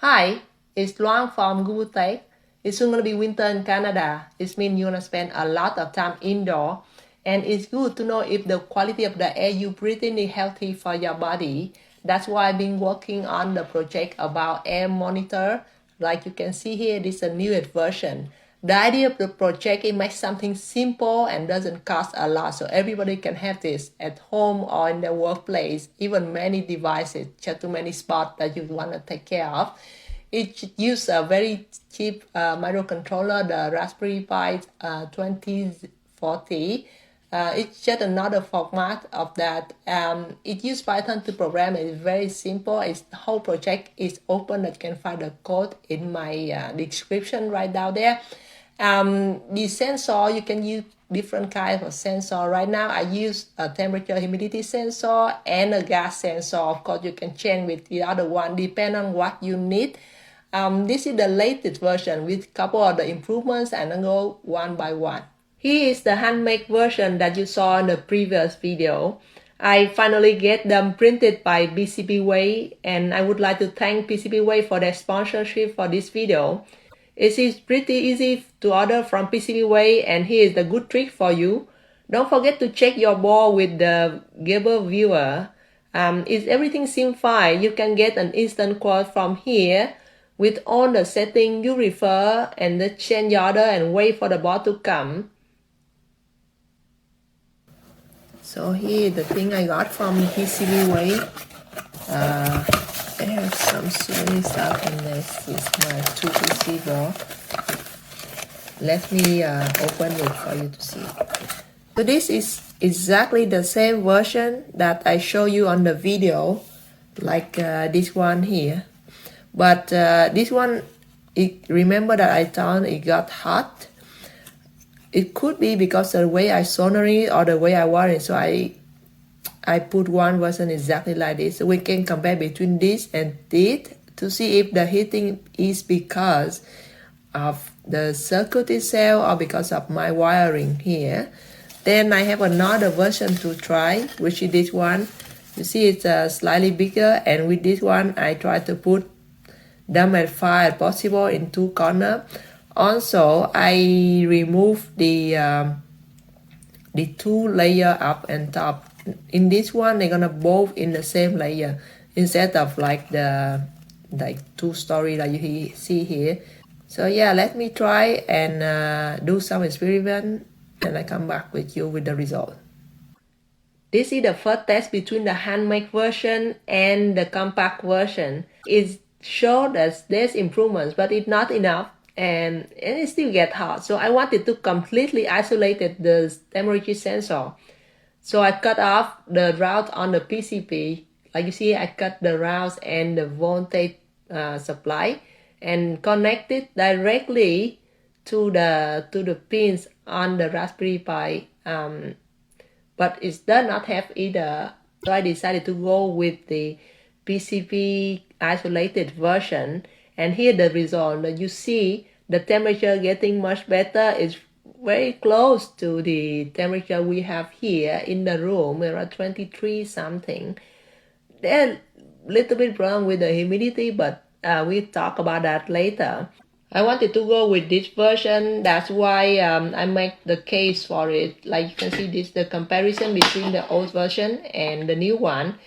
Hi, it's Luang from Google Tech. It's soon going to be winter in Canada. It means you're going to spend a lot of time indoor. And it's good to know if the quality of the air you breathe in is healthy for your body. That's why I've been working on the project about air monitor. Like you can see here, this is a newest version. The idea of the project is make something simple and doesn't cost a lot, so everybody can have this at home or in their workplace, even many devices, just too many spots that you want to take care of. It uses a very cheap microcontroller, the Raspberry Pi 2040. It's just another format of that. It uses Python to program. It's very simple. The whole project is open. That you can find the code in my description right down there. The sensor, you can use different kinds of sensor. Right now, I use a temperature humidity sensor and a gas sensor. Of course, you can change with the other one, depend on what you need. This is the latest version with a couple of the improvements, and I'll go one by one. Here is the handmade version that you saw in the previous video. I finally get them printed by PCBWay, and I would like to thank PCBWay for their sponsorship for this video. It is pretty easy to order from PCBWay, and here is the good trick for you. Don't forget to check your board with the Gerber viewer. If everything seems fine, you can get an instant quote from here with all the settings you refer, and then change your order and wait for the board to come. So here is the thing I got from PCBWay. There's some silly stuff, and this is my 2PC board. Let me open it for you to see. So this is exactly the same version that I show you on the video, like this one here. But this one, remember that I thought it got hot. It could be because of the way I solder it or the way I wire it. So I put one version exactly like this. So we can compare between this and this to see if the heating is because of the circuit itself or because of my wiring here. Then I have another version to try, which is this one. You see it's slightly bigger, and with this one I try to put them as far as possible in two corners. Also, I remove the two layer up and top. In this one, they're gonna both in the same layer instead of like two story like you see here. So yeah, let me try and do some experiment, and I come back with you with the result. This is the first test between the handmade version and the compact version. It showed that there's improvements, but it's not enough, and it still get hot. So I wanted to completely isolate the temperature sensor. So I cut off the route on the PCB. Like you see, I cut the routes and the voltage supply and connect it directly to the pins on the Raspberry Pi. But it does not have either. So I decided to go with the PCB isolated version. And here the result. You see the temperature getting much better. It's very close to the temperature we have here in the room, around 23 something. They're a little bit wrong with the humidity, but we'll talk about that later. I wanted to go with this version. That's why I make the case for it. Like you can see, this the comparison between the old version and the new one.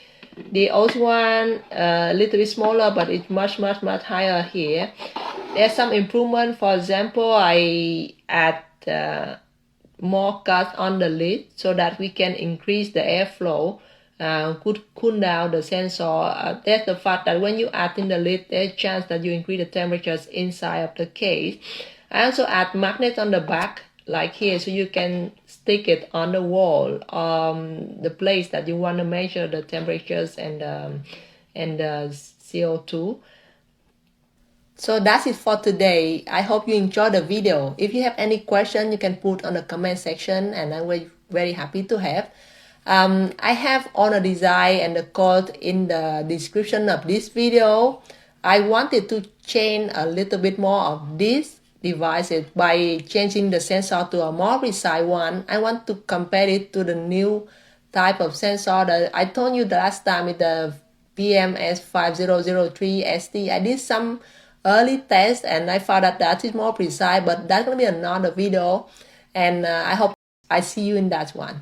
The old one a little bit smaller, but it's much higher here. There's some improvement. For example, I add more cut on the lid so that we can increase the airflow, could cool down the sensor. That's the fact that when you add in the lid, there's a chance that you increase the temperatures inside of the case. I also add magnets on the back, like here, so you can stick it on the wall, the place that you want to measure the temperatures and the CO2. So that's it for today. I hope you enjoyed the video. If you have any question, you can put on the comment section, and I'm very happy to have. I have all the design and the code in the description of this video. I wanted to change a little bit more of these devices by changing the sensor to a more precise one. I want to compare it to the new type of sensor that I told you the last time with the BMS 5003 ST. I did some early tests and I found that is more precise, but that's going to be another video, and I hope I see you in that one.